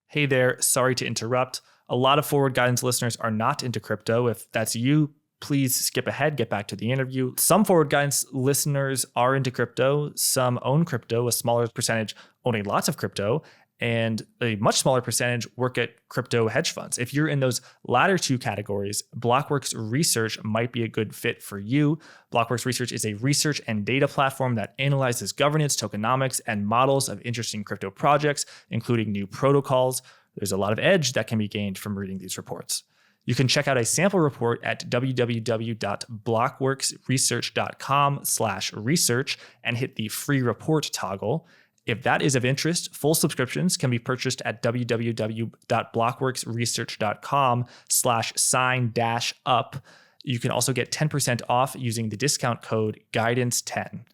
Hey there, sorry to interrupt. A lot of Forward Guidance listeners are not into crypto. If that's you, please skip ahead, get back to the interview. Some Forward Guidance listeners are into crypto. Some own crypto. A smaller percentage owning lots of crypto, and a much smaller percentage work at crypto hedge funds. If you're in those latter two categories, Blockworks Research might be a good fit for you. Blockworks Research is a research and data platform that analyzes governance, tokenomics, and models of interesting crypto projects, including new protocols. There's a lot of edge that can be gained from reading these reports. You can check out a sample report at www.blockworksresearch.com/research and hit the free report toggle. If that is of interest, full subscriptions can be purchased at www.blockworksresearch.com/sign-up. You can also get 10% off using the discount code guidance10.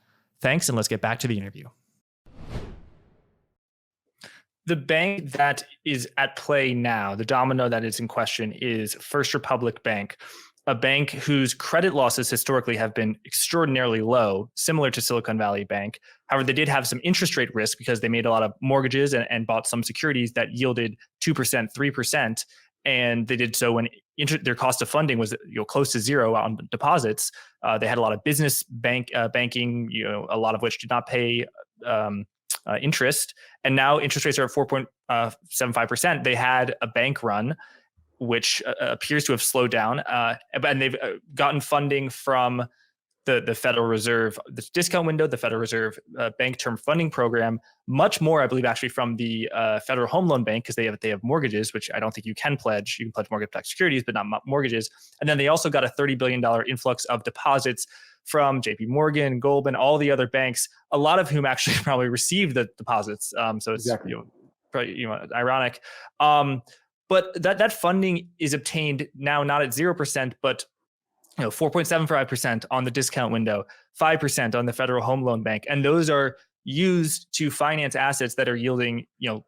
Thanks, and let's get back to the interview. The bank that is at play now, the domino that is in question, is First Republic Bank, a bank whose credit losses historically have been extraordinarily low, similar to Silicon Valley Bank. However, they did have some interest rate risk because they made a lot of mortgages and bought some securities that yielded 2%, 3%. And they did so when their cost of funding was close to zero on deposits. They had a lot of business banking, a lot of which did not pay interest. And now interest rates are at 4.75%. They had a bank run, which appears to have slowed down. And they've gotten funding from the Federal Reserve, the discount window, the Federal Reserve Bank Term Funding Program, much more, I believe, actually from the Federal Home Loan Bank, because they have mortgages, which I don't think you can pledge. You can pledge mortgage-backed securities, but not mortgages. And then they also got a $30 billion influx of deposits from JP Morgan, Goldman, all the other banks, a lot of whom actually probably received the deposits. So it's Exactly. probably ironic. But that funding is obtained now not at 0%, but 4.75% on the discount window, 5% on the Federal Home Loan Bank, and those are used to finance assets that are yielding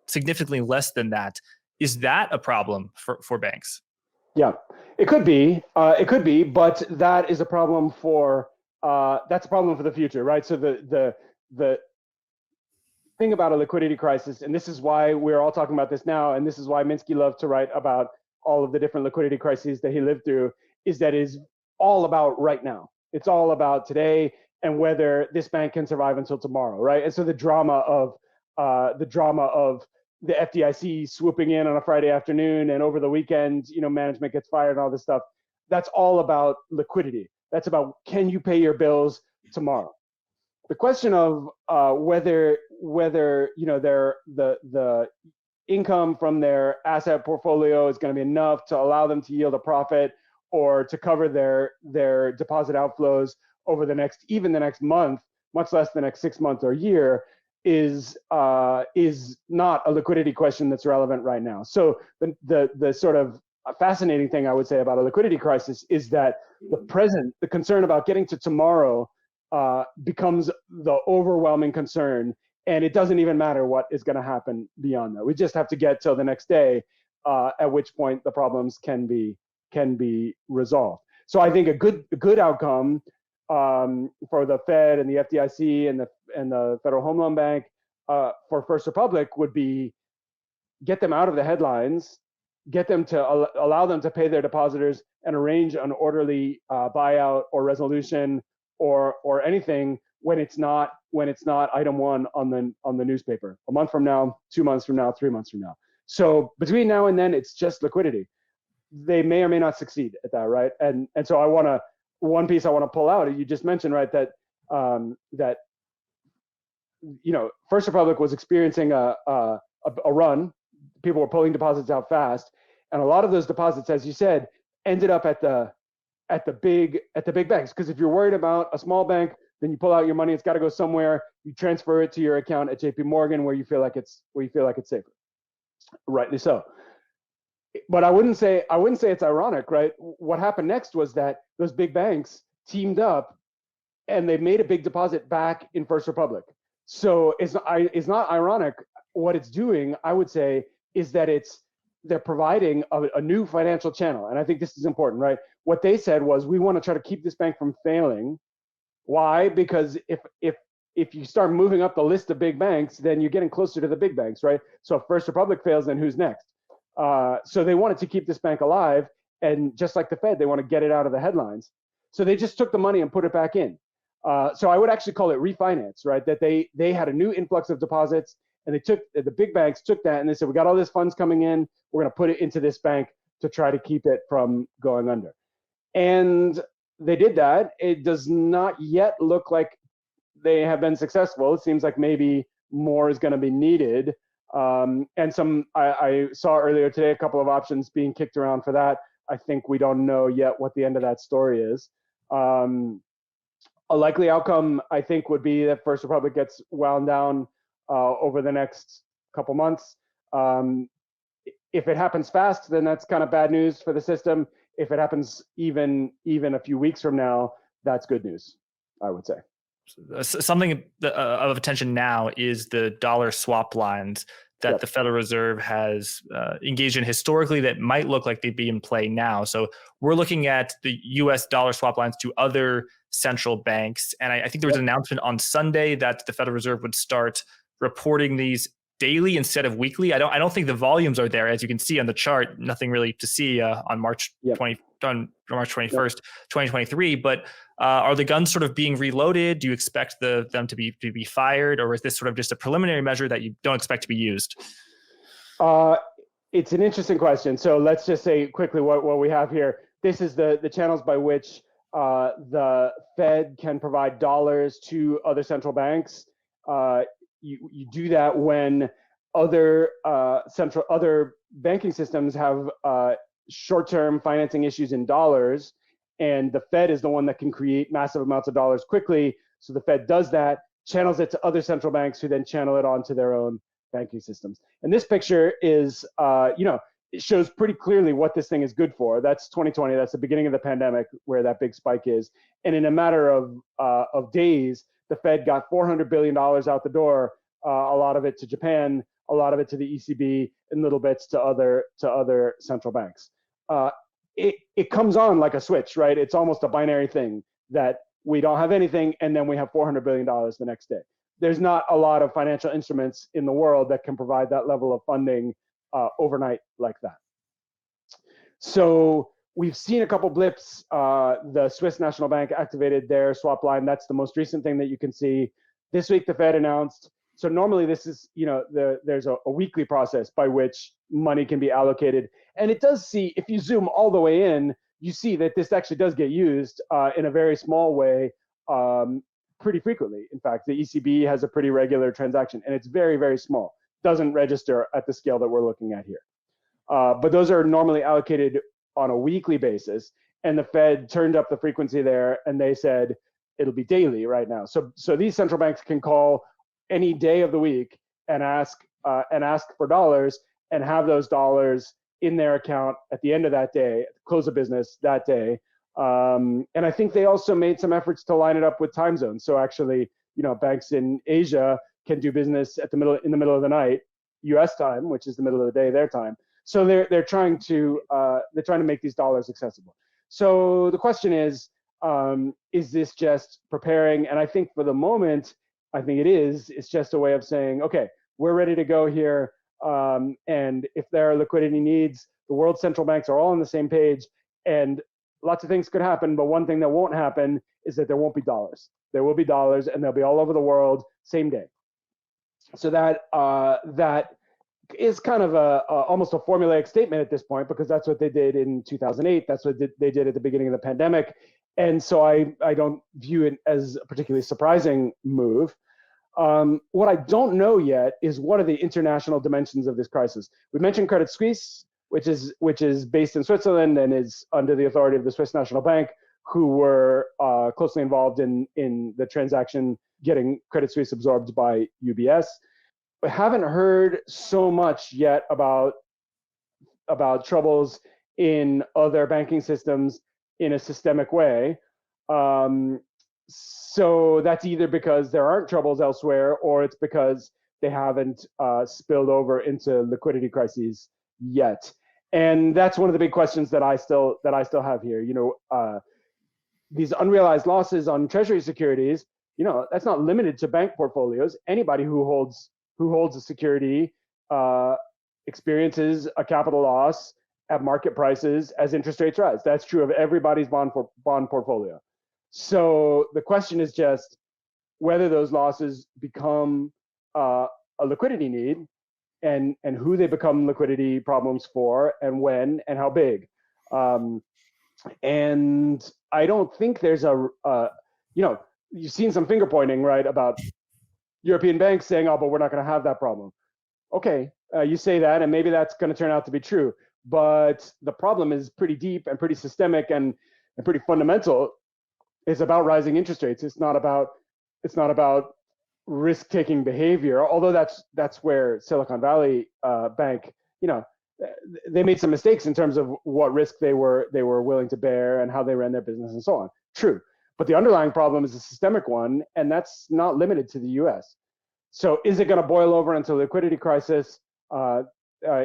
significantly less than that. Is that a problem for banks? Yeah, it could be. But that is a problem for that's a problem for the future, right? So the thing about a liquidity crisis, and this is why we're all talking about this now, and this is why Minsky loved to write about all of the different liquidity crises that he lived through, is that it is all about right now. It's all about today and whether this bank can survive until tomorrow, right? And so the drama of the FDIC swooping in on a Friday afternoon and over the weekend, management gets fired and all this stuff. That's all about liquidity. That's about, can you pay your bills tomorrow? The question of whether the income from their asset portfolio is going to be enough to allow them to yield a profit or to cover their deposit outflows over the next month, much less the next 6 months or year, is not a liquidity question that's relevant right now. So the sort of fascinating thing I would say about a liquidity crisis is that the concern about getting to tomorrow becomes the overwhelming concern, and it doesn't even matter what is going to happen beyond that. We just have to get till the next day, at which point the problems can be resolved. So I think a good outcome for the Fed and the FDIC and the Federal Home Loan Bank for First Republic would be get them out of the headlines, get them to allow them to pay their depositors and arrange an orderly buyout or resolution or anything when it's not item one on the newspaper a month from now, 2 months from now, 3 months from now. So between now and then, it's just liquidity. They may or may not succeed at that, right? And so one piece I want to pull out, you just mentioned, right, that First Republic was experiencing a run. People were pulling deposits out fast, and a lot of those deposits, as you said, ended up at the big banks. Because if you're worried about a small bank, then you pull out your money. It's got to go somewhere. You transfer it to your account at JP Morgan, where you feel like it's safer. Rightly so. But I wouldn't say it's ironic, right? What happened next was that those big banks teamed up and they made a big deposit back in First Republic. So it's not ironic. What it's doing, I would say, is that they're providing a new financial channel. And I think this is important, right? What they said was, we want to try to keep this bank from failing. Why? Because if you start moving up the list of big banks, then you're getting closer to the big banks, right? So if First Republic fails, then who's next? So they wanted to keep this bank alive, and just like the Fed, they want to get it out of the headlines. So they just took the money and put it back in. So I would actually call it refinance, right? That they had a new influx of deposits, and the big banks took that and they said, we got all this funds coming in, we're going to put it into this bank to try to keep it from going under. And they did that. It does not yet look like they have been successful. It seems like maybe more is going to be needed. And I saw earlier today a couple of options being kicked around for that. I think we don't know yet what the end of that story is. A likely outcome, I think, would be that First Republic gets wound down over the next couple months. If it happens fast, then that's kind of bad news for the system. If it happens even a few weeks from now, that's good news, I would say. Something of attention now is the dollar swap lines that Yep. the Federal Reserve has engaged in historically that might look like they'd be in play now. So we're looking at the US dollar swap lines to other central banks. And I think there was an announcement on Sunday that the Federal Reserve would start reporting these daily instead of weekly. I don't think the volumes are there, as you can see on the chart. Nothing really to see on March 21st, 2023. But are the guns sort of being reloaded? Do you expect them to be fired, or is this sort of just a preliminary measure that you don't expect to be used? It's an interesting question. So let's just say quickly what we have here. This is the channels by which the Fed can provide dollars to other central banks. You do that when other banking systems have short-term financing issues in dollars, and the Fed is the one that can create massive amounts of dollars quickly. So the Fed does that, channels it to other central banks, who then channel it onto their own banking systems. And this picture is, it shows pretty clearly what this thing is good for. That's 2020. That's the beginning of the pandemic, where that big spike is. And in a matter of days, the Fed got $400 billion out the door. A lot of it to Japan, a lot of it to the ECB, and little bits to other central banks. It comes on like a switch, right? It's almost a binary thing that we don't have anything, and then we have $400 billion the next day. There's not a lot of financial instruments in the world that can provide that level of funding overnight like that. So we've seen a couple blips. The Swiss National Bank activated their swap line. That's the most recent thing that you can see. This week, the Fed announced. So normally this is, there's a weekly process by which money can be allocated. And it does see, if you zoom all the way in, you see that this actually does get used in a very small way pretty frequently. In fact, the ECB has a pretty regular transaction, and it's very, very small. Doesn't register at the scale that we're looking at here. But those are normally allocated on a weekly basis. And the Fed turned up the frequency there, and they said it'll be daily right now. So these central banks can call any day of the week and ask for dollars, and have those dollars in their account at the end of that day, at the close of business that day. And I think they also made some efforts to line it up with time zones. So actually, banks in Asia can do business in the middle of the night, U.S. time, which is the middle of the day, their time. So they're trying to make these dollars accessible. So the question is this just preparing? And I think for the moment, I think it is. It's just a way of saying, okay, we're ready to go here. And if there are liquidity needs, the world central banks are all on the same page, and lots of things could happen. But one thing that won't happen is that there won't be dollars. There will be dollars, and they'll be all over the world same day. So that is kind of almost a formulaic statement at this point, because that's what they did in 2008. That's what they did at the beginning of the pandemic. And so I don't view it as a particularly surprising move. What I don't know yet is, what are the international dimensions of this crisis? We mentioned Credit Suisse, which is based in Switzerland and is under the authority of the Swiss National Bank, who were closely involved in the transaction getting Credit Suisse absorbed by UBS. We haven't heard so much yet about troubles in other banking systems in a systemic way. So that's either because there aren't troubles elsewhere, or it's because they haven't spilled over into liquidity crises yet. And that's one of the big questions that I still have here. These unrealized losses on treasury securities, that's not limited to bank portfolios. Anybody who holds a security experiences a capital loss at market prices as interest rates rise. That's true of everybody's bond portfolio. So the question is just whether those losses become a liquidity need, and who they become liquidity problems for, and when, and how big. And I don't think there's you've seen some finger pointing, right, about European banks saying, oh, but we're not going to have that problem. Okay, you say that, and maybe that's going to turn out to be true. But the problem is pretty deep and pretty systemic and pretty fundamental. It's about rising interest rates. It's not about risk-taking behavior. Although that's where Silicon Valley Bank, they made some mistakes in terms of what risk they were willing to bear and how they ran their business and so on. True, but the underlying problem is a systemic one, and that's not limited to the U.S. So is it going to boil over into a liquidity crisis?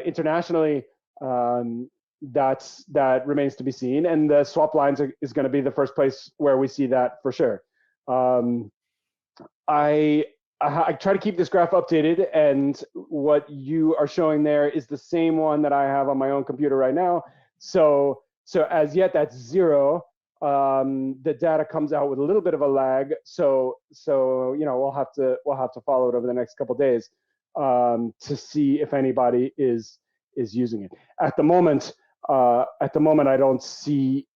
Internationally, that remains to be seen, and the swap lines is going to be the first place where we see that for sure. I try to keep this graph updated, and what you are showing there is the same one that I have on my own computer right now. So as yet that's 0. The data comes out with a little bit of a lag. So we'll have to follow it over the next couple of days to see if anybody is using it. At the moment, I don't see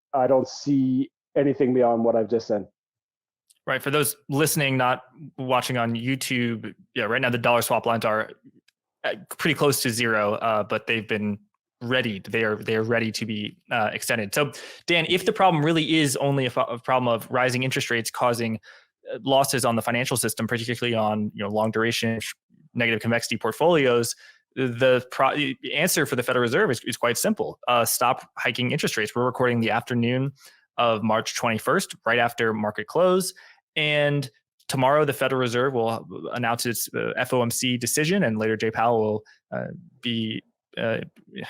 anything beyond what I've just said. Right. For those listening, not watching on YouTube, yeah, right now the dollar swap lines are pretty close to 0, but they've been readied. They are ready to be extended. So, Dan, if the problem really is only a problem of rising interest rates causing losses on the financial system, particularly on long duration negative convexity portfolios, the answer for the Federal Reserve is quite simple. Stop hiking interest rates. We're recording the afternoon of March 21st, right after market close. And tomorrow, the Federal Reserve will announce its FOMC decision, and later Jay Powell will be, I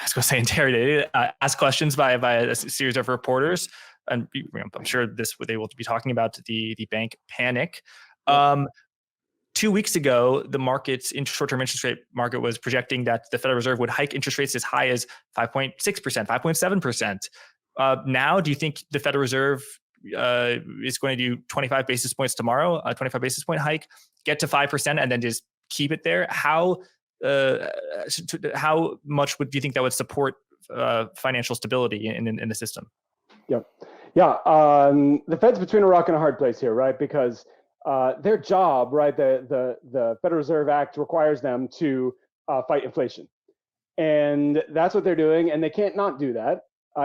was going to say interrogated, ask questions by a series of reporters. And I'm sure they will be talking about the bank panic. 2 weeks ago, the market's short-term interest rate market was projecting that the Federal Reserve would hike interest rates as high as 5.6%, 5.7%. Now, do you think the Federal Reserve is going to do 25 basis points tomorrow, a 25 basis point hike, get to 5%, and then just keep it there? How much do you think that would support financial stability in the system? Yeah. The Fed's between a rock and a hard place here, right? Because their job, right, the Federal Reserve Act requires them to fight inflation, and that's what they're doing, and they can't not do that.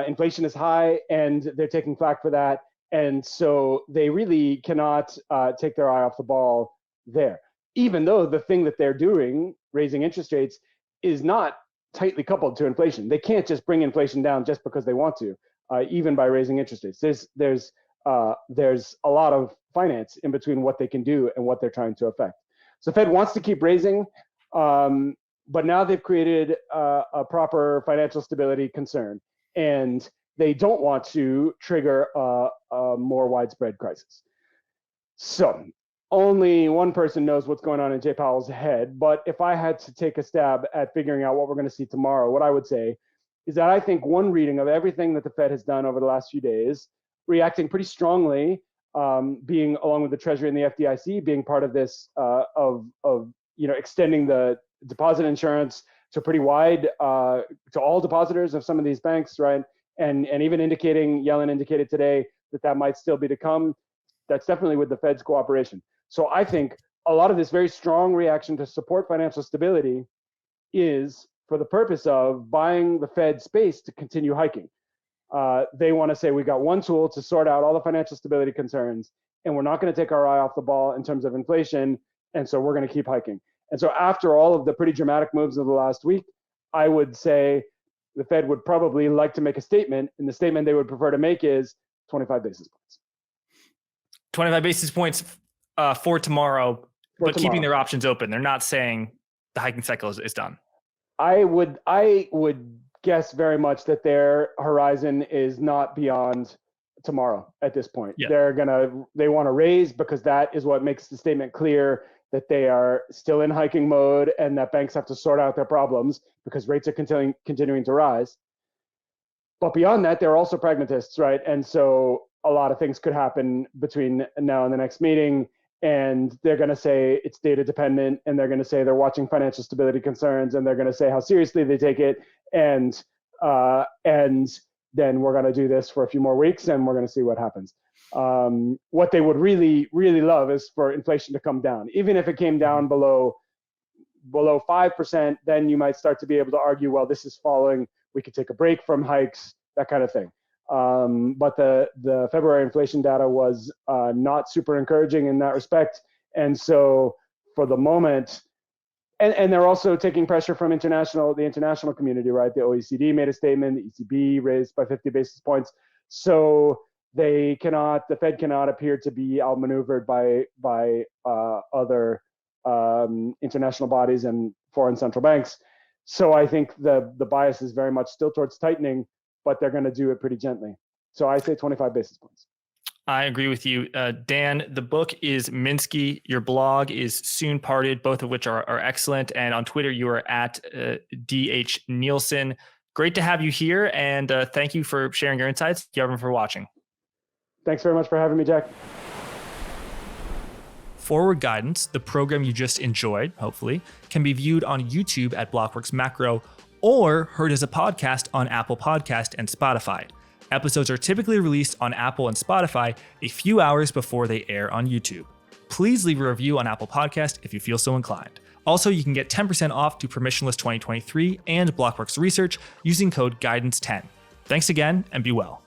Inflation is high, and they're taking flack for that. And so they really cannot take their eye off the ball there, even though the thing that they're doing, raising interest rates, is not tightly coupled to inflation. They can't just bring inflation down just because they want to, even by raising interest rates. There's a lot of finance in between what they can do and what they're trying to affect. So Fed wants to keep raising, but now they've created a proper financial stability concern, and they don't want to trigger a more widespread crisis. So only one person knows what's going on in Jay Powell's head. But if I had to take a stab at figuring out what we're going to see tomorrow, what I would say is that I think one reading of everything that the Fed has done over the last few days, reacting pretty strongly, being along with the Treasury and the FDIC, being part of this of extending the deposit insurance to pretty wide to all depositors of some of these banks, right? And even Yellen indicated today that might still be to come. That's definitely with the Fed's cooperation. So I think a lot of this very strong reaction to support financial stability is for the purpose of buying the Fed space to continue hiking. They want to say we got one tool to sort out all the financial stability concerns, and we're not going to take our eye off the ball in terms of inflation, and so we're going to keep hiking. And so after all of the pretty dramatic moves of the last week, I would say the Fed would probably like to make a statement, and the statement they would prefer to make is 25 basis points. 25 basis points for tomorrow, but keeping their options open. They're not saying the hiking cycle is done. I would guess very much that their horizon is not beyond tomorrow at this point. Yeah. They want to raise because that is what makes the statement clear that they are still in hiking mode and that banks have to sort out their problems because rates are continuing to rise. But beyond that, they're also pragmatists, right? And so a lot of things could happen between now and the next meeting, and they're going to say it's data dependent, and they're going to say they're watching financial stability concerns, and they're going to say how seriously they take it, and then we're going to do this for a few more weeks, and we're going to see what happens. What they would really, really love is for inflation to come down. Even if it came down below 5%, then you might start to be able to argue, well, this is falling. We could take a break from hikes, that kind of thing. But the February inflation data was not super encouraging in that respect. And so for the moment, and they're also taking pressure from the international community, right? The OECD made a statement, the ECB raised by 50 basis points. So the Fed cannot appear to be outmaneuvered by other international bodies and foreign central banks. So I think the bias is very much still towards tightening, but they're going to do it pretty gently. So I say 25 basis points. I agree with you. Dan, the book is Minsky. Your blog is Soon Parted, both of which are excellent. And on Twitter, you are at DH Neilson. Great to have you here. And thank you for sharing your insights. Thank you everyone for watching. Thanks very much for having me, Jack. Forward Guidance, the program you just enjoyed, hopefully, can be viewed on YouTube at Blockworks Macro or heard as a podcast on Apple Podcast and Spotify. Episodes are typically released on Apple and Spotify a few hours before they air on YouTube. Please leave a review on Apple Podcast if you feel so inclined. Also, you can get 10% off to Permissionless 2023 and Blockworks Research using code GUIDANCE10. Thanks again, and be well.